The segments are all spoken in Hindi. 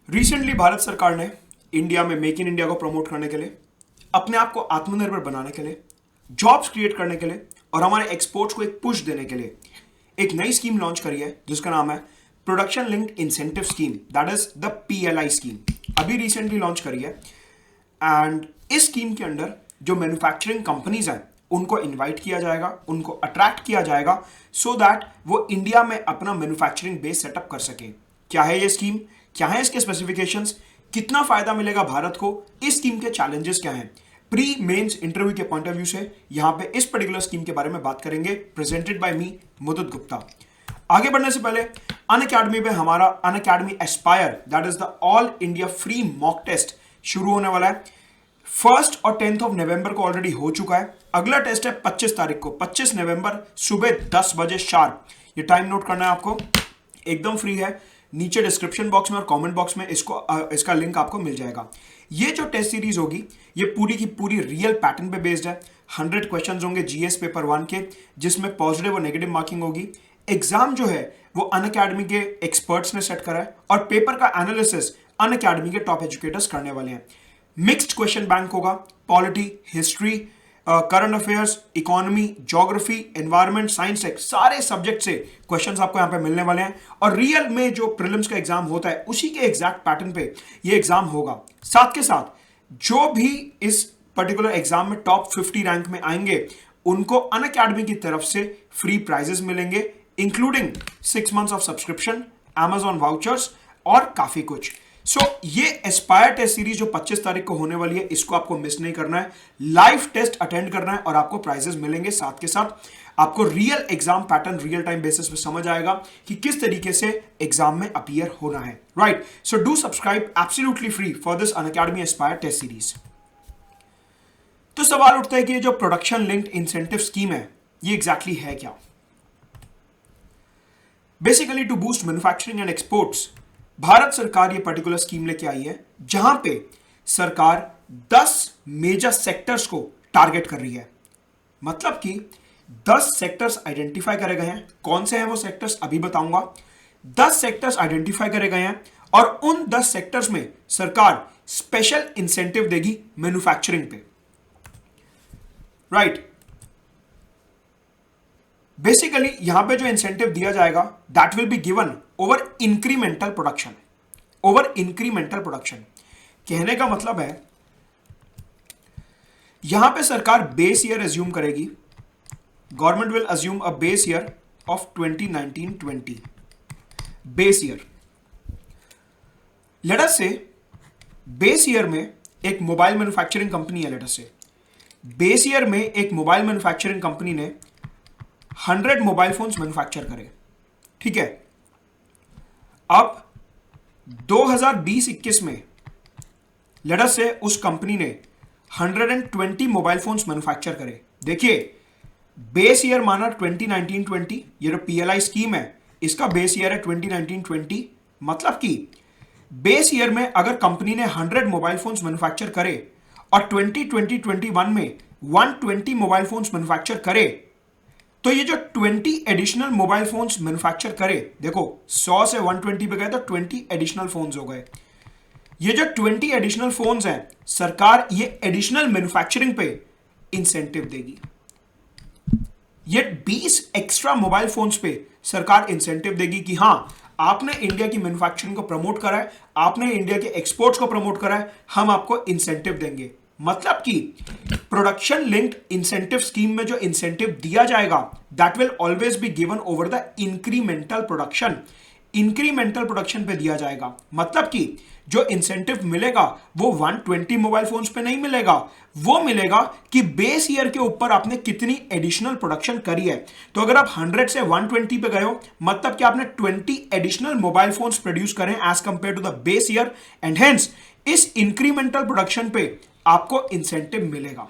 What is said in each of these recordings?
रिसेंटली भारत सरकार ने इंडिया में मेक इन इंडिया को प्रमोट करने के लिए, अपने आप को आत्मनिर्भर बनाने के लिए, जॉब्स क्रिएट करने के लिए और हमारे एक्सपोर्ट्स को एक पुश देने के लिए एक नई स्कीम लॉन्च करी है जिसका नाम है production linked incentive scheme, that is the PLI scheme. अभी रिसेंटली लॉन्च करी है एंड इस स्कीम के अंदर जो मैन्युफैक्चरिंग कंपनीज हैं उनको इनवाइट किया जाएगा, उनको अट्रैक्ट किया जाएगा सो दैट वो इंडिया में अपना मैन्युफैक्चरिंग बेस सेटअप कर सके। क्या है ये स्कीम, क्या है इसके स्पेसिफिकेशंस, कितना फायदा मिलेगा भारत को, इस स्कीम के चैलेंजेस क्या हैं, प्री मेंस इंटरव्यू के पॉइंट ऑफ व्यू से यहां पे इस पर्टिकुलर स्कीम के बारे में बात करेंगे, प्रेजेंटेड बाय मी मुदत गुप्ता। आगे बढ़ने से पहले अनअकैडमी पे हमारा Unacademy Aspire, that is the all India free mock test शुरू होने वाला है। 1 और 10 ऑफ नवंबर को ऑलरेडी हो चुका है। अगला टेस्ट है 25 तारीख को, 25 नवंबर सुबह 10 बजे शार्प। ये टाइम नोट करना है आपको, एकदम फ्री है। नीचे डिस्क्रिप्शन बॉक्स में और कमेंट बॉक्स में इसका लिंक आपको मिल जाएगा। ये जो टेस्ट सीरीज होगी ये पूरी की पूरी रियल पैटर्न पे बेस्ड है। 100 क्वेश्चंस होंगे जीएस पेपर 1 के, जिसमें पॉजिटिव और नेगेटिव मार्किंग होगी। एग्जाम जो है वो अनअकैडमी के एक्सपर्ट्स ने सेट करा है और पेपर का एनालिसिस अनअकैडमी के टॉप एजुकेटर्स करने वाले हैं। मिक्स्ड क्वेश्चन बैंक होगा, polity, history, current affairs, economy, geography, environment, science tech, सारे सब्जेक्ट से क्वेश्चंस आपको यहां पे मिलने वाले हैं और रियल में जो प्रीलिम्स का एग्जाम होता है उसी के एग्जैक्ट पैटर्न पे ये एग्जाम होगा। साथ के साथ जो भी इस पर्टिकुलर एग्जाम में टॉप 50 रैंक में आएंगे उनको अनअकैडमी की तरफ से फ्री प्राइजेस मिलेंगे, including 6 months of subscription, Amazon vouchers और काफी कुछ। सो ये एस्पायर टेस्ट सीरीज जो 25 तारीख को होने वाली है इसको आपको मिस नहीं करना है, लाइव टेस्ट अटेंड करना है और आपको प्राइजेस मिलेंगे। साथ के साथ आपको real exam pattern real time basis पे समझ आएगा कि किस तरीके से एग्जाम में अपीयर होना है, right. So do subscribe absolutely free for this Unacademy Aspire test series. तो सवाल उठता है कि ये जो प्रोडक्शन लिंक्ड इंसेंटिव स्कीम है ये एग्जैक्टली है क्या। Basically to boost manufacturing and exports Bharat सरकार ये पर्टिकुलर स्कीम लेके आई है जहां पे सरकार 10 मेजर सेक्टर्स को टारगेट कर रही है। मतलब कि 10 सेक्टर्स आइडेंटिफाई करे गए हैं। कौन से हैं वो सेक्टर्स अभी बताऊंगा। 10 सेक्टर्स आइडेंटिफाई करे गए हैं और उन 10 सेक्टर्स में सरकार स्पेशल इंसेंटिव देगी मैन्युफैक्चरिंग पे, राइट। बेसिकली यहां पे जो इंसेंटिव दिया जाएगा that will be given over incremental production. Over incremental production कहने का मतलब है यहां पे सरकार बेस ईयर एज्यूम करेगी। Government will assume a base year of 2019-20 base year. Let us से बेस ईयर में एक मोबाइल मैन्युफैक्चरिंग कंपनी है। लेट अस से बेस ईयर में एक मोबाइल मैन्युफैक्चरिंग कंपनी ने 100 मोबाइल फोन्स मैन्युफैक्चर करे, ठीक है। अब 2020-21 में लेट अस से उस कंपनी ने 120 मोबाइल फोन्स मैन्युफैक्चर करे। देखिए बेस ईयर माना 2019-20, ये जो पीएलआई स्कीम है इसका बेस ईयर है 2019-20। मतलब कि बेस ईयर में अगर कंपनी ने 100 मोबाइल फोन्स मैन्युफैक्चर करे और 2020-21 में 120 मोबाइल फोन्स मैन्युफैक्चर करे तो ये जो 20 एडिशनल मोबाइल फोन्स मैन्युफैक्चर करे, देखो 100 से 120 पे गए तो 20 एडिशनल फोन्स हो गए। ये जो 20 एडिशनल फोन्स हैं सरकार ये एडिशनल मैन्युफैक्चरिंग पे इंसेंटिव देगी। ये 20 एक्स्ट्रा मोबाइल फोन्स पे सरकार इंसेंटिव देगी कि हां आपने इंडिया की मैन्युफैक्चरिंग को प्रमोट करा है, आपने इंडिया के एक्सपोर्ट्स को प्रमोट करा है, हम आपको इंसेंटिव देंगे। मतलब कि प्रोडक्शन लिंक्ड इंसेंटिव स्कीम में जो इंसेंटिव दिया जाएगा that will always be given over the incremental production. Incremental production पे दिया जाएगा। मतलब कि जो इंसेंटिव मिलेगा वो 120 मोबाइल फोन्स पे नहीं मिलेगा, वो मिलेगा कि बेस ईयर के ऊपर आपने कितनी एडिशनल प्रोडक्शन करी है। तो अगर आप 100 से 120 पे गए हो मतलब कि आपने 20 एडिशनल मोबाइल फोन्स प्रोड्यूस करें as compared to the base year and hence इस इंक्रीमेंटल प्रोडक्शन पे आपको इंसेंटिव मिलेगा।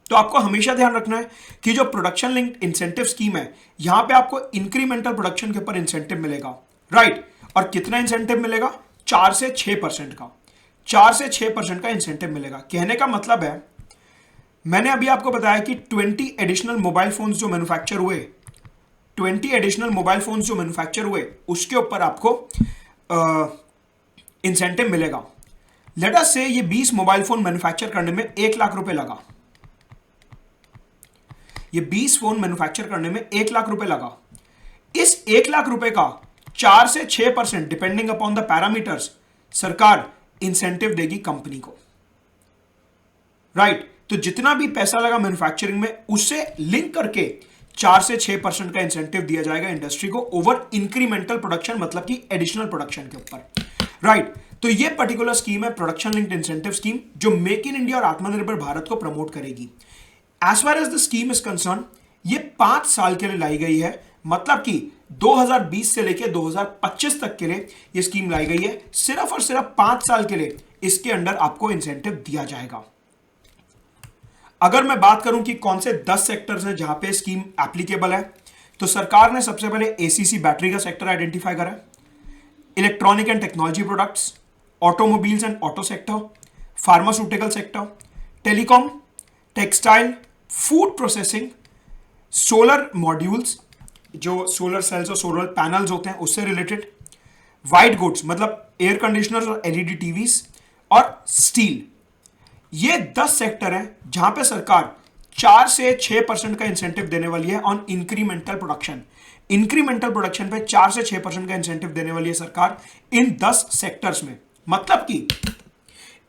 तो आपको हमेशा ध्यान रखना है कि जो प्रोडक्शन लिंक्ड इंसेंटिव स्कीम है यहां पे आपको इंक्रीमेंटल प्रोडक्शन के ऊपर इंसेंटिव मिलेगा, राइट। और कितना इंसेंटिव मिलेगा? 4 से 6% का, 4 से 6% का इंसेंटिव मिलेगा। कहने का मतलब है मैंने अभी आपको बताया कि 20 एडिशनल मोबाइल फोन्स जो मैन्युफैक्चर हुए, 20 एडिशनल मोबाइल फोन्स जो मैन्युफैक्चर हुए उसके ऊपर आपको इंसेंटिव मिलेगा। लेट अस से ये 20 मोबाइल फोन मैन्युफैक्चर करने में 1 लाख रुपए लगा। ये 20 फोन मैन्युफैक्चर करने में 1 लाख रुपए लगा। इस 1 लाख रुपए का 4 से 6% डिपेंडिंग अपॉन द पैरामीटर्स सरकार इंसेंटिव देगी कंपनी को। राइट, तो जितना भी पैसा लगा मैन्युफैक्चरिंग में उससे लिंक करके 4 से 6% का इंसेंटिव दिया जाएगा इंडस्ट्री को ओवर इंक्रीमेंटल प्रोडक्शन, मतलब कि एडिशनल प्रोडक्शन के ऊपर। राइट, तो ये पर्टिकुलर स्कीम है प्रोडक्शन लिंक्ड इंसेंटिव स्कीम, जो मेक इन इंडिया और आत्मनिर्भर भारत को प्रमोट करेगी। As far as the scheme is concern, ये 5 साल के लिए लाई गई है, मतलब कि 2020 से लेकर 2025 तक के लिए ये स्कीम लाई गई है। सिर्फ और सिर्फ 5 साल के लिए इसके अंडर आपको इंसेंटिव दिया जाएगा। अगर मैं बात करूं कि कौन से 10 सेक्टर्स हैं जहां पे स्कीम एप्लीकेबल है, तो सरकार ने सबसे पहले एसीसी बैटरी का सेक्टर आइडेंटिफाई करा है, electronic and technology products, automobiles and auto sector, pharmaceutical sector, telecom, textile, food processing, solar modules, जो सोलर सेल्स और सोलर पैनल्स होते हैं उससे रिलेटेड, वाइट गुड्स मतलब एयर कंडीशनर्स और एलईडी टीवीज, और स्टील। ये 10 सेक्टर हैं जहां पे सरकार 4 से 6% का इंसेंटिव देने वाली है on incremental production. Incremental production पे 4 से 6% का इंसेंटिव देने वाली है सरकार इन 10 सेक्टर्स में। मतलब कि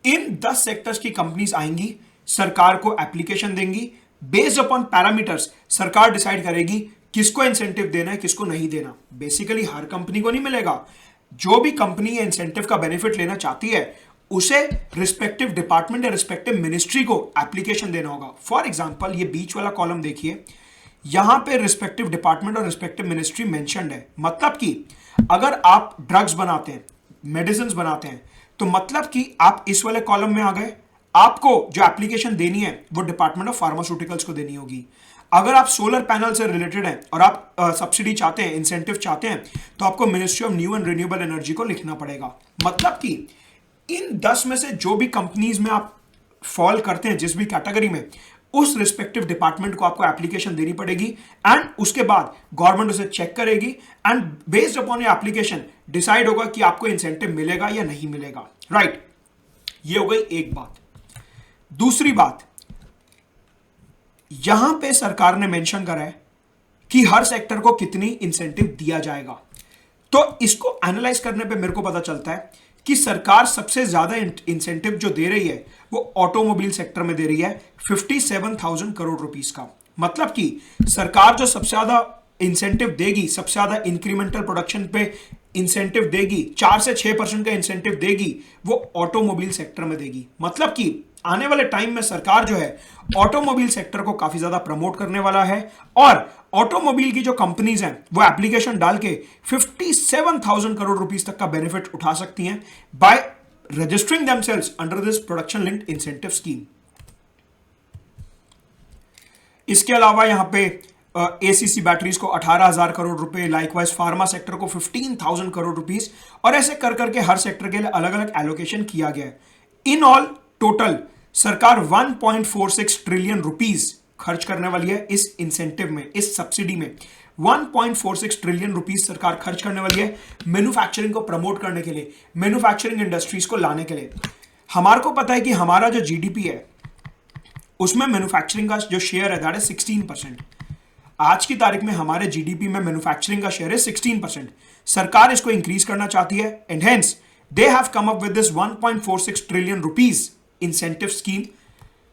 इन 10 सेक्टर्स की कंपनीज आएंगी, सरकार को एप्लीकेशन देंगी, बेस्ड अपॉन पैरामीटर्स सरकार डिसाइड करेगी किसको इंसेंटिव देना है किसको नहीं देना। बेसिकली हर कंपनी को नहीं मिलेगा, जो भी कंपनी ये इंसेंटिव का बेनिफिट लेना चाहती है उसे रिस्पेक्टिव डिपार्टमेंट या रिस्पेक्टिव मिनिस्ट्री को एप्लीकेशन देना होगा। फॉर एग्जांपल ये बीच वाला कॉलम देखिए, यहां पे रिस्पेक्टिव डिपार्टमेंट और रिस्पेक्टिव मिनिस्ट्री मेंशन्ड है। मतलब कि अगर आप ड्रग्स बनाते हैं, मेडिसिन बनाते हैं, तो मतलब कि आप इस वाले कॉलम में आ गए। आपको जो एप्लीकेशन देनी है वो डिपार्टमेंट ऑफ फार्मास्यूटिकल्स को देनी होगी। अगर आप सोलर पैनल से रिलेटेड हैं और आप सब्सिडी चाहते हैं, इंसेंटिव चाहते हैं, तो आपको ministry of new and renewable energy को लिखना पड़ेगा। मतलब कि इन 10 में से जो भी कंपनीज में आप फॉल करते हैं, जिस भी कैटेगरी में, उस रिस्पेक्टिव डिपार्टमेंट को आपको एप्लीकेशन देनी पड़ेगी एंड उसके बाद गवर्नमेंट उसे चेक करेगी एंड बेस्ड अपॉन ये एप्लीकेशन डिसाइड होगा कि आपको इंसेंटिव मिलेगा या नहीं मिलेगा। राइट, ये हो गई एक बात। दूसरी बात, यहां पे सरकार ने मेंशन करा है कि हर सेक्टर को कितनी इंसेंटिव दिया जाएगा। तो इसको एनालाइज करने पे मेरे को पता चलता है कि सरकार सबसे ज्यादा इंसेंटिव जो दे रही है वो ऑटोमोबाइल सेक्टर में दे रही है 57,000 करोड़ रुपीस का। मतलब कि सरकार जो सबसे ज्यादा इंसेंटिव देगी, सबसे ज्यादा इंक्रीमेंटल प्रोडक्शन पे इंसेंटिव देगी, 4 से 6% का इंसेंटिव देगी, वो ऑटोमोबाइल सेक्टर में देगी। मतलब कि आने वाले टाइम में सरकार जो है ऑटोमोबाइल सेक्टर को काफी ज्यादा प्रमोट करने वाला है और ऑटोमोबाइल की जो कंपनीज हैं वो एप्लीकेशन डाल के 57,000 करोड़ रुपीस तक का बेनिफिट उठा सकती हैं by registering themselves under this production linked incentive scheme. इसके अलावा यहां पे एसीसी बैटरीज को 18,000 करोड़ रुपए, लाइकवाइज फार्मा सेक्टर को 15,000 करोड़ रुपीस, और ऐसे कर करके हर सेक्टर के लिए अलग अलग एलोकेशन किया गया है। इन ऑल टोटल सरकार 1.46 ट्रिलियन रुपीस खर्च करने वाली है इस इंसेंटिव में, इस सब्सिडी में। 1.46 ट्रिलियन रुपीस सरकार खर्च करने वाली है मैन्युफैक्चरिंग को प्रमोट करने के लिए, मैन्युफैक्चरिंग इंडस्ट्रीज को लाने के लिए। हमारे को पता है कि हमारा जो जीडीपी है उसमें मैन्युफैक्चरिंग का जो शेयर है दैट इज 16%। आज की तारीख में हमारे जीडीपी में मैन्युफैक्चरिंग का शेयर है 16%। सरकार इसको इंक्रीज करना चाहती है and hence they have come up with this 1.46 trillion rupees incentive scheme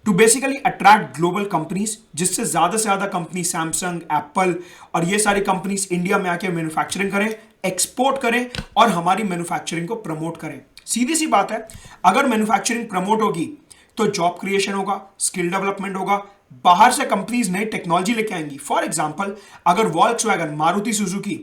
to basically attract global companies, जिससे ज्यादा से ज्यादा कंपनी सैमसंग, एप्पल और ये सारी कंपनीज इंडिया में आके मैन्युफैक्चरिंग करें, एक्सपोर्ट करें और हमारी मैन्युफैक्चरिंग को प्रमोट करें। सीधी सी बात है, अगर मैन्युफैक्चरिंग प्रमोट होगी तो जॉब क्रिएशन होगा, स्किल डेवलपमेंट होगा, बाहर से कंपनीज नई टेक्नोलॉजी लेके आएंगी। फॉर एग्जांपल, अगर वॉल्क्सवैगन, मारुति सुजुकी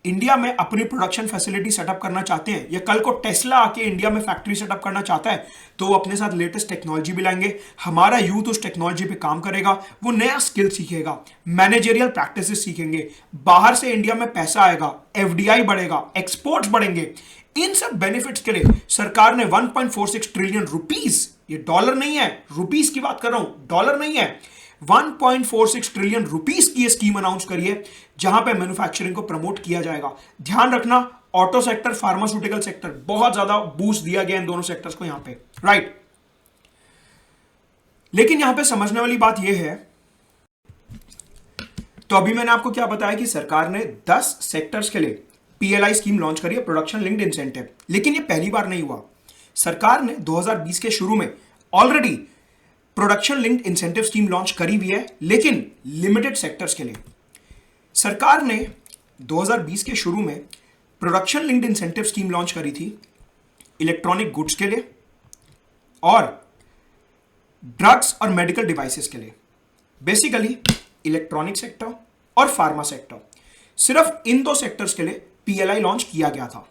इंडिया में अपनी प्रोडक्शन फैसिलिटी सेटअप करना चाहते हैं या कल को टेस्ला आके इंडिया में फैक्ट्री सेटअप करना चाहता है, तो वो अपने साथ लेटेस्ट टेक्नोलॉजी भी लाएंगे। हमारा यूथ उस टेक्नोलॉजी पे काम करेगा, वो नया स्किल सीखेगा, मैनेजरियल प्रैक्टिसेस सीखेंगे, बाहर से इंडिया में पैसा आएगा, एफडीआई बढ़ेगा, एक्सपोर्ट्स बढ़ेंगे। इन सब बेनिफिट्स के लिए सरकार ने 1.46 ट्रिलियन रुपीस, ये डॉलर नहीं है, रुपीस की बात कर रहा हूं, डॉलर नहीं है, 1.46 ट्रिलियन रुपीस की स्कीम अनाउंस करी है जहां पे मैन्युफैक्चरिंग को प्रमोट किया जाएगा। ध्यान रखना, ऑटो सेक्टर, फार्मास्यूटिकल सेक्टर, बहुत ज्यादा बूस्ट दिया गया इन दोनों सेक्टर्स को यहां पे, राइट। लेकिन यहां पे समझने वाली बात यह है, तो अभी मैंने आपको क्या बताया कि सरकार ने 10 सेक्टर्स के लिए पीएलआई स्कीम लॉन्च करी है, प्रोडक्शन लिंक्ड इंसेंटिव। लेकिन ये पहली बार नहीं हुआ, सरकार ने 2020 के शुरू में already production linked incentive scheme launch करी हुई है, लेकिन लिमिटेड सेक्टर्स के लिए। सरकार ने 2020 के शुरू में production linked incentive scheme launch करी थी इलेक्ट्रॉनिक गुड्स के लिए और ड्रग्स और मेडिकल डिवाइसेस के लिए, बेसिकली इलेक्ट्रॉनिक सेक्टर और फार्मा सेक्टर। सिर्फ इन दो सेक्टर्स के लिए पीएलआई लॉन्च किया गया था।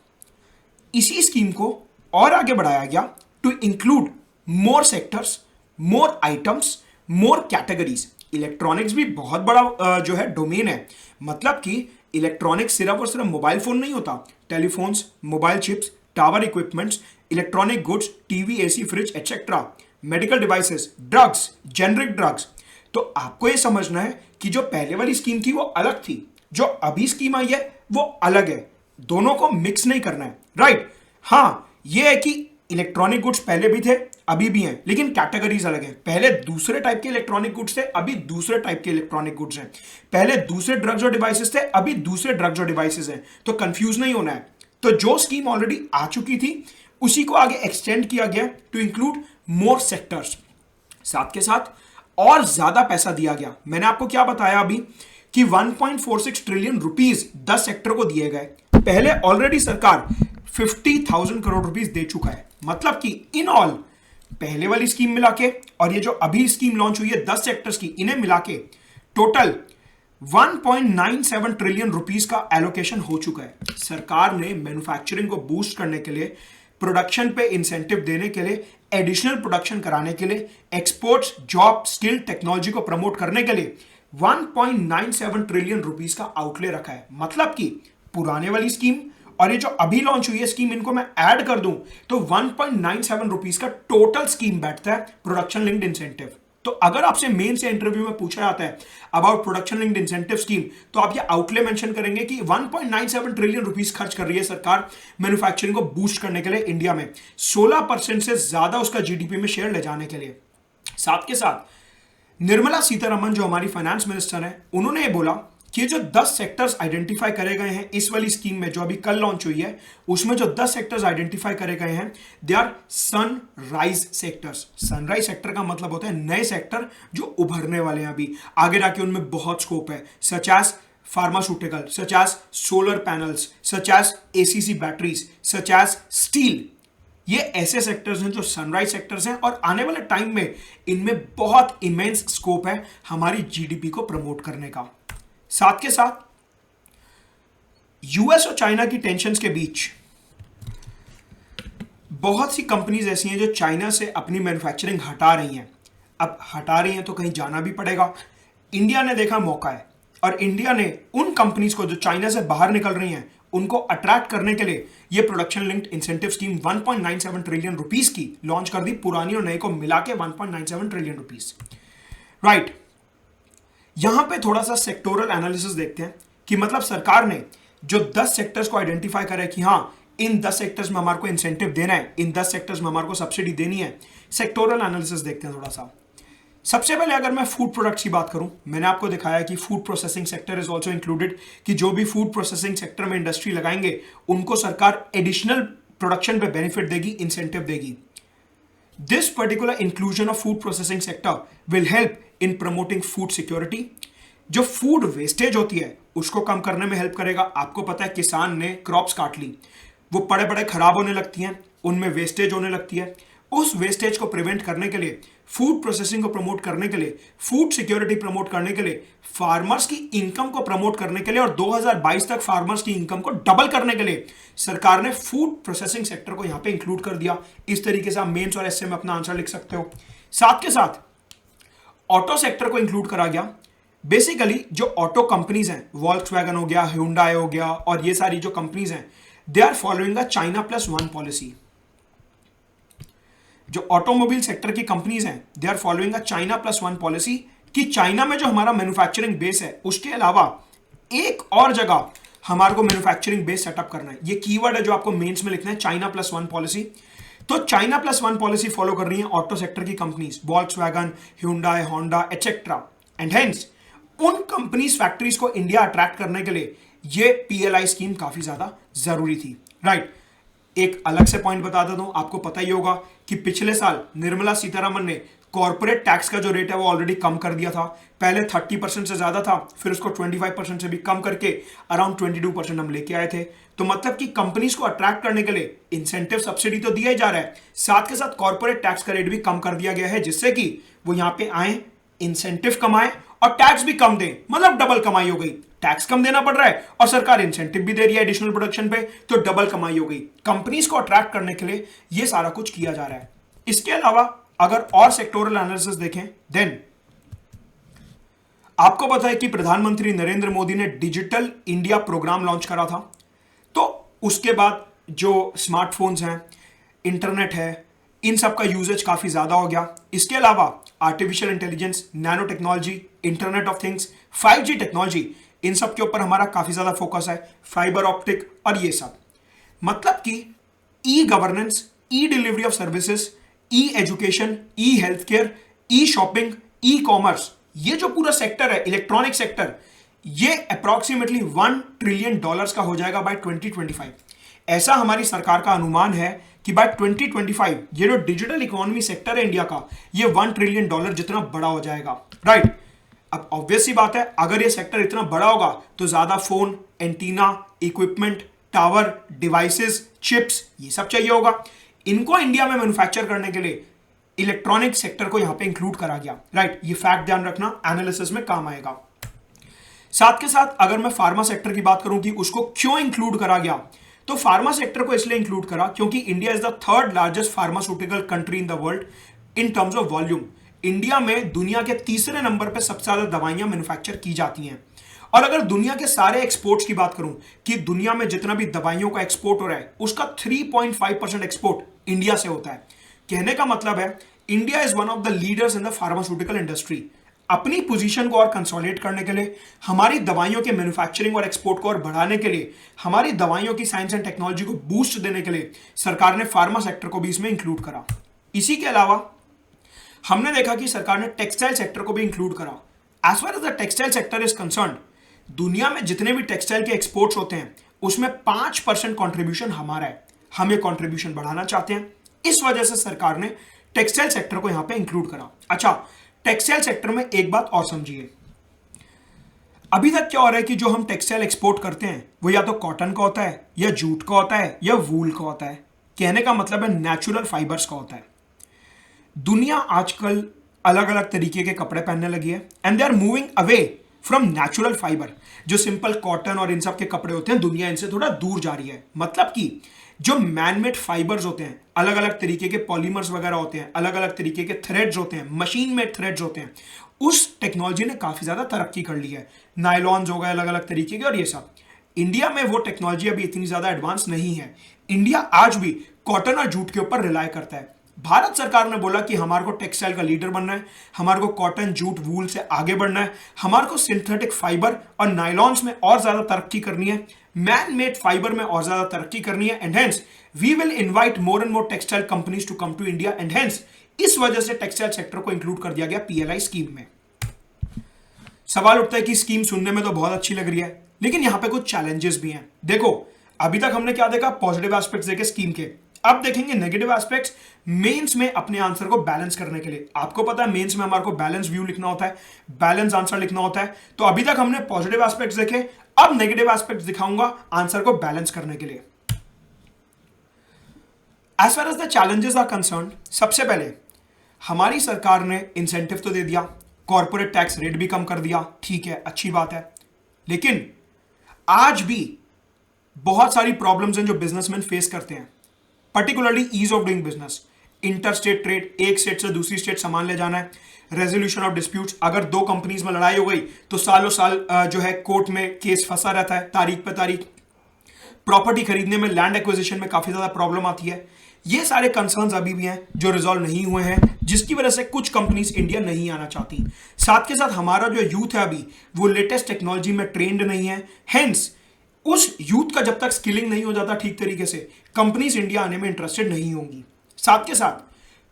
इसी स्कीम को और आगे बढ़ाया गया to include more sectors, more items, more categories. Electronics भी बहुत बड़ा जो है डोमेन है, मतलब कि इलेक्ट्रॉनिक्स सिर्फ और सिर्फ मोबाइल फोन नहीं होता, telephones, mobile chips, tower equipments, electronic goods, TV, AC, fridge etcetera, medical devices, drugs, generic drugs. तो आपको यह समझना है कि जो पहले वाली स्कीम थी वो अलग थी, जो अभी स्कीम आई है वो अलग है, दोनों को मिक्स नहीं करना है, राइट। हां, यह है कि इलेक्ट्रॉनिक गुड्स पहले भी थे, अभी भी हैं, लेकिन कैटेगरीज अलग हैं। पहले दूसरे टाइप के इलेक्ट्रॉनिक गुड्स थे, अभी दूसरे टाइप के इलेक्ट्रॉनिक गुड्स हैं। पहले दूसरे ड्रग्स और डिवाइसेस थे, अभी दूसरे ड्रग्स और डिवाइसेस हैं। तो कंफ्यूज नहीं होना है। तो जो स्कीम ऑलरेडी आ चुकी थी उसी को आगे एक्सटेंड किया गया टू इंक्लूड मोर सेक्टर्स। साथ के साथ और ज्यादा पैसा दिया गया। मैंने आपको क्या बताया अभी कि 1.46 ट्रिलियन रुपीस 10 सेक्टर को दिए गए। पहले ऑलरेडी सरकार 50,000 करोड़ रुपीस दे चुका है, मतलब कि इन ऑल पहले वाली स्कीम मिला के और ये जो अभी स्कीम लॉन्च हुई है 10 सेक्टर्स की, इन्हें मिला के टोटल 1.97 ट्रिलियन रुपीस का एलोकेशन हो चुका है। सरकार ने मैन्युफैक्चरिंग को बूस्ट करने के लिए, प्रोडक्शन पे इंसेंटिव देने के लिए, एडिशनल प्रोडक्शन कराने के लिए, एक्सपोर्ट्स, जॉब, स्किल, टेक्नोलॉजी को प्रमोट करने के लिए 1.97 ट्रिलियन रुपीस का आउटले रखा है। मतलब कि पुराने वाली स्कीम और ये जो अभी लॉन्च हुई है स्कीम, इनको मैं ऐड कर दूं तो 1.97 रुपीस का टोटल स्कीम बैठता है प्रोडक्शन लिंक्ड इंसेंटिव। तो अगर आपसे मेन से इंटरव्यू में पूछा जाता है about production linked incentive scheme, तो आप ये आउटले मेंशन करेंगे कि 1.97 ट्रिलियन रुपीस खर्च कर रही है सरकार मैन्युफैक्चरिंग को बूस्ट करने के लिए इंडिया में, 16% से ज्यादा उसका जीडीपी में शेयर ले जाने के लिए। साथ के साथ निर्मला सीतारमण जो हमारी फाइनेंस मिनिस्टर है, उन्होंने ये बोला कि जो 10 सेक्टर्स आइडेंटिफाई करे गए हैं इस वाली स्कीम में जो अभी कल लॉन्च हुई है, उसमें जो 10 सेक्टर्स आइडेंटिफाई करे गए हैं they are sunrise sectors. Sunrise sector का मतलब होता है नए सेक्टर जो उभरने वाले हैं, अभी आगे जाके उनमें बहुत स्कोप है, such as pharmaceutical, such as solar panels, such as ACC batteries, such as steel. ये ऐसे सेक्टर्स हैं जो सनराइज सेक्टर्स हैं और आने वाले टाइम में इनमें बहुत इमेंस स्कोप है हमारी जीडीपी को प्रमोट करने का। साथ के साथ यूएस और चाइना की टेंशन्स के बीच बहुत सी कंपनीज ऐसी हैं जो चाइना से अपनी मैन्युफैक्चरिंग हटा रही हैं। अब हटा रही हैं तो कहीं जाना भी पड़ेगा। इंडिया ने देखा मौका है और इंडिया ने उन कंपनीज को जो चाइना से बाहर निकल रही हैं उनको अट्रैक्ट करने के लिए ये production linked incentive scheme 1.97 trillion rupees की लॉन्च कर दी, पुरानी और नई को मिला के 1.97 ट्रिलियन रुपीस, राइट। यहां पे थोड़ा सा सेक्टोरल एनालिसिस देखते हैं कि मतलब सरकार ने जो 10 सेक्टर्स को आइडेंटिफाई करा है कि हां इन 10 सेक्टर्स में हमारे को इंसेंटिव देना है, इन 10 सेक्टर्स में हमारे को सब्सिडी देनी है। सेक्टोरल एनालिसिस देखते हैं थोड़ा सा। सबसे पहले अगर मैं फूड प्रोडक्ट्स की बात करूं, मैंने आपको दिखाया कि food processing sector is also included, कि जो भी फूड प्रोसेसिंग सेक्टर में इंडस्ट्री लगाएंगे उनको सरकार एडिशनल प्रोडक्शन पे बेनिफिट देगी, इंसेंटिव देगी। This particular inclusion of food processing sector will help in promoting food security. जो फूड वेस्टेज होती है उसको कम करने में हेल्प करेगा। आपको पता है किसान ने क्रॉप्स काट ली, वो बड़े बड़े खराब होने लगती हैं, उनमें वेस्टेज होने लगती है। उस वेस्टेज को प्रिवेंट करने के लिए, फूड प्रोसेसिंग को प्रमोट करने के लिए, फूड सिक्योरिटी प्रमोट करने के लिए, फार्मर्स की इनकम को प्रमोट करने के लिए और 2022 तक फार्मर्स की इनकम को डबल करने के लिए सरकार ने फूड प्रोसेसिंग सेक्टर को यहां पे इंक्लूड कर दिया। इस तरीके से आप मेंस और एसए में अपना आंसर लिख सकते हो। साथ के साथ ऑटो सेक्टर को इंक्लूड करा गया। बेसिकली जो ऑटो कंपनीज हैं, वॉल्क्सवैगन हो गया, ह्यूंडई हो गया और ये सारी जो कंपनीज हैं, they are following a China plus one policy. जो ऑटोमोबाइल सेक्टर की कंपनीज हैं they are following a China plus one policy, कि चाइना में जो हमारा मैन्युफैक्चरिंग बेस है उसके अलावा एक और जगह हमारे को मैन्युफैक्चरिंग बेस सेटअप करना है। ये कीवर्ड है जो आपको मेंस में लिखना है, China+1 पॉलिसी। तो China+1 पॉलिसी फॉलो कर रही है ऑटो सेक्टर की companies, Volkswagen, Hyundai, Honda etcetera, and hence उन कंपनीज फैक्ट्रीज को इंडिया अट्रैक्ट करने के लिए ये पीएलआई स्कीम काफी ज्यादा जरूरी थी, राइट। एक अलग से पॉइंट बता देता हूं, आपको पता ही होगा कि पिछले साल निर्मला सीतारमण ने कॉर्पोरेट टैक्स का जो रेट है वो ऑलरेडी कम कर दिया था। पहले 30% से ज्यादा था, फिर उसको 25% से भी कम करके अराउंड 22% हम लेके आए थे। तो मतलब कि कंपनीज को अट्रैक्ट करने के लिए इंसेंटिव सब्सिडी तो दिया ही जा रहा है, साथ के साथ कॉर्पोरेट टैक्स का रेट भी कम कर दिया गया है, जिससे कि वो यहां पे आए, इंसेंटिव कमाए और टैक्स भी कम दें, मतलब डबल कमाई हो गई। टैक्स कम देना पड़ रहा है और सरकार इंसेंटिव भी दे रही है एडिशनल प्रोडक्शन पे, तो डबल कमाई हो गई। कंपनीज को अट्रैक्ट करने के लिए ये सारा कुछ किया जा रहा है। इसके अलावा अगर और सेक्टोरल एनालिसिस देखें, देन आपको पता है कि प्रधानमंत्री नरेंद्र मोदी ने डिजिटल इंडिया प्रोग्राम लॉन्च करा था। तो उसके बाद जो स्मार्टफोन्स हैं, इंटरनेट है, इन सब का यूजेज काफी ज्यादा हो गया। इसके अलावा artificial intelligence, nano technology, internet of things, 5G technology, इन सब के ऊपर हमारा काफी ज्यादा फोकस है, फाइबर ऑप्टिक और ये सब। मतलब कि e governance, E delivery of services, E education, E health care, E shopping, e commerce, ये जो पूरा सेक्टर है, इलेक्ट्रॉनिक सेक्टर, ये अप्रॉक्सीमेटली $1 ट्रिलियन का हो जाएगा बाय 2025। ऐसा हमारी सरकार का अनुमान है कि बाय 2025 ये जो डिजिटल इकोनॉमी सेक्टर है इंडिया का, ये $1 ट्रिलियन जितना बड़ा हो जाएगा, राइट। अब ऑब्वियस सी बात है, अगर ये सेक्टर इतना बड़ा होगा तो ज्यादा phone, antenna, equipment, tower, devices, chips, ये सब चाहिए होगा। इनको इंडिया में मैन्युफैक्चर करने के लिए इलेक्ट्रॉनिक सेक्टर को यहां पे इंक्लूड करा गया, राइट। ये फैक्ट ध्यान रखना, एनालिसिस में काम आएगा। साथ के साथ अगर मैं फार्मा सेक्टर की बात करूं कि उसको क्यों इंक्लूड करा गया, तो फार्मा सेक्टर को इसलिए इंक्लूड करा क्योंकि India is the third largest pharmaceutical country in the world in terms of volume. India में दुनिया के तीसरे नंबर पर सबसे ज्यादा दवाइयां मैन्युफैक्चर की जाती हैं। और अगर दुनिया के सारे एक्सपोर्ट्स की बात करूं कि दुनिया में जितना भी दवाइयों का एक्सपोर्ट हो रहा है, उसका 3.5% एक्सपोर्ट इंडिया से होता है। कहने का मतलब है India is one of the leaders in the pharmaceutical industry. अपनी पोजीशन को और कंसोलिडेट करने के लिए, हमारी दवाइयों के मैन्युफैक्चरिंग और एक्सपोर्ट को और बढ़ाने के लिए, हमारी दवाइयों की साइंस एंड टेक्नोलॉजी को बूस्ट देने के लिए सरकार ने फार्मा सेक्टर को भी इसमें इंक्लूड करा। इसी के अलावा हमने देखा कि सरकार ने टेक्सटाइल सेक्टर को भी इंक्लूड करा। As far as the textile sector is concern, दुनिया में जितने भी टेक्सटाइल के एक्सपोर्ट्स होते हैं उसमें 5% कॉन्ट्रीब्यूशन हमारा है। हम ये कॉन्ट्रीब्यूशन बढ़ाना चाहते हैं, इस वजह से सरकार ने टेक्सटाइल सेक्टर को यहां पे इंक्लूड करा। अच्छा, टेक्सटाइल सेक्टर में एक बात और समझिए, अभी तक क्या हो रहा है कि जो हम टेक्सटाइल एक्सपोर्ट करते हैं वो या तो कॉटन का होता है, या जूट का होता है, या वूल का होता है। कहने का मतलब है नेचुरल फाइबर्स का होता है। दुनिया आजकल अलग अलग तरीके के कपड़े पहनने लगी है, and they are moving away from natural fibre. जो सिंपल कॉटन और इन सब के कपड़े होते हैं, दुनिया इनसे थोड़ा दूर जा रही है। मतलब कि जो मैनमेड फाइबर्स होते हैं, अलग अलग तरीके के पॉलीमर्स वगैरह होते हैं, अलग अलग तरीके के थ्रेड्स होते हैं, मशीन मेड थ्रेड्स होते हैं, उस टेक्नोलॉजी ने काफी ज्यादा तरक्की कर ली है। नायलॉन्स हो गए अलग अलग तरीके के, और ये सब। इंडिया में वो टेक्नोलॉजी अभी इतनी ज्यादा एडवांस नहीं है। इंडिया आज भी कॉटन और जूट के ऊपर रिलाय करता है। भारत सरकार ने बोला कि हमारे को टेक्सटाइल का लीडर बनना है, हमारे को कॉटन, जूट, वूल से आगे बढ़ना है, हमारे को सिंथेटिक फाइबर और नायलॉन्स में और ज्यादा तरक्की करनी है, मैन मेड फाइबर में और ज्यादा तरक्की करनी है, and hence we will invite more and more textile companies to come to India, and hence इस वजह से टेक्सटाइल सेक्टर को इंक्लूड कर दिया गया पीएलआई स्कीम में। सवाल उठता है कि स्कीम सुनने में तो बहुत अच्छी लग रही है, लेकिन यहां पे कुछ चैलेंजेस भी हैं। देखो, अभी तक हमने क्या देखा, पॉजिटिव एस्पेक्ट्स देखे स्कीम के, अब देखेंगे नेगेटिव एस्पेक्ट्स मेंस में अपने आंसर को बैलेंस करने के लिए। आपको पता है मेंस में हमारे को बैलेंस व्यू लिखना होता है, बैलेंस आंसर लिखना होता है। तो अभी तक हमने पॉजिटिव एस्पेक्ट्स देखे, अब नेगेटिव एस्पेक्ट्स दिखाऊंगा आंसर को बैलेंस करने के लिए। As far as the challenges are concern, सबसे पहले हमारी सरकार ने इंसेंटिव तो दे दिया, कॉर्पोरेट टैक्स रेट भी कम कर दिया, ठीक है, अच्छी बात है, लेकिन आज भी बहुत सारी प्रॉब्लम्स हैं जो बिजनेसमैन फेस करते हैं, particularly ease of doing business. Inter state trade, एक स्टेट से दूसरी स्टेट सामान ले जाना है, रेजोल्यूशन ऑफ डिस्प्यूट्स, अगर दो कंपनीज में लड़ाई हो गई तो सालों साल जो है कोर्ट में केस फंसा रहता है, तारीख पे तारीख। प्रॉपर्टी खरीदने में, लैंड एक्विजिशन में काफी ज्यादा प्रॉब्लम आती है। ये सारे कंसर्न्स अभी भी हैं जो रिजॉल्व नहीं हुए हैं, जिसकी वजह से कुछ कंपनीज इंडिया नहीं आना चाहती। साथ के साथ हमारा जो यूथ है अभी वो लेटेस्ट टेक्नोलॉजी में ट्रेंड नहीं है, हेंस उस यूथ का जब तक स्किलिंग नहीं हो जाता ठीक तरीके से, कंपनीज इंडिया आने में इंटरेस्टेड नहीं होंगी। साथ के साथ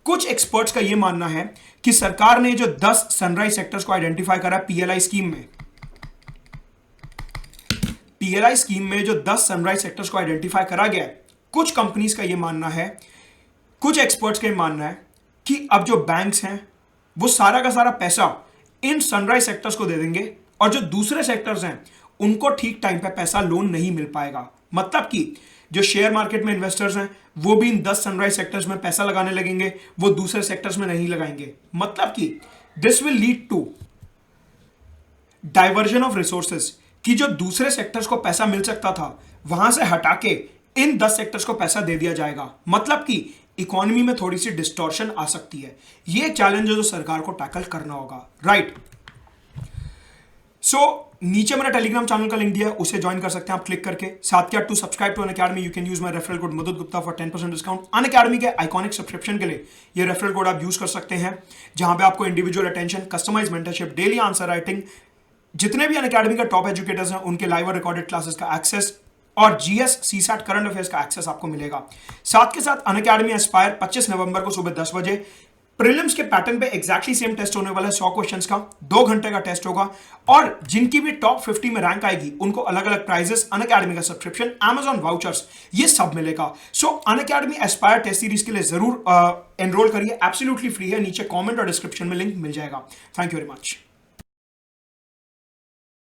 कुछ एक्सपर्ट्स का यह मानना है कि सरकार ने जो 10 सनराइज सेक्टर्स को आइडेंटिफाई करा पीएलआई स्कीम में, पीएलआई स्कीम में जो 10 सनराइज सेक्टर्स को आइडेंटिफाई करा गया है, कुछ कंपनीज का यह मानना है, कुछ एक्सपर्ट्स का यह मानना है कि अब जो बैंक्स हैं वो सारा का सारा पैसा इन सनराइज सेक्टर्स को दे देंगे और जो दूसरे सेक्टर्स हैं उनको ठीक टाइम पे पैसा लोन नहीं मिल पाएगा। मतलब कि जो शेयर मार्केट में इन्वेस्टर्स हैं वो भी इन 10 सनराइज सेक्टर्स में पैसा लगाने लगेंगे, वो दूसरे सेक्टर्स में नहीं लगाएंगे। मतलब कि this will lead to diversion of resources, कि जो दूसरे सेक्टर्स को पैसा मिल सकता था वहां से हटा के इन 10 सेक्टर्स को पैसा दे दिया जाएगा। मतलब कि इकोनॉमी में थोड़ी सी डिस्टॉर्शन आ सकती है। ये एक चैलेंज है जो सरकार को टैकल करना होगा, राइट। सो नीचे मेरा टेलीग्राम चैनल का लिंक दिया है, उसे ज्वाइन कर सकते हैं आप क्लिक करके। साथ के to subscribe to Unacademy you can use my referral code मधुद गुप्ता फॉर 10% डिस्काउंट। अनअकैडमी के आइकॉनिक सब्सक्रिप्शन के लिए ये रेफरल कोड आप यूज कर सकते हैं, जहां पे आपको individual attention, customize mentorship, daily answer writing, जितने भी अनअकैडमी के टॉप एजुकेटर्स हैं उनके लाइव और रिकॉर्डेड क्लासेस का एक्सेस और जीएस सीसैट करंट अफेयर्स का एक्सेस आपको मिलेगा। साथ के साथ अनअकैडमी एस्पायर 25 नवंबर को सुबह 10 बजे प्रीलिम्स के पैटर्न पे एग्जैक्टली सेम टेस्ट होने वाला है। 100 क्वेश्चंस का 2 घंटे का टेस्ट होगा और जिनकी भी टॉप 50 में रैंक आएगी उनको अलग अलग प्राइजेस, अनअकैडमी का सब्सक्रिप्शन, Amazon वाउचर्स, ये सब मिलेगा। So Unacademy Aspire test series के लिए जरूर एनरोल करिए, एब्सोल्युटली फ्री है। नीचे कमेंट और डिस्क्रिप्शन में लिंक मिल जाएगा। Thank you very much.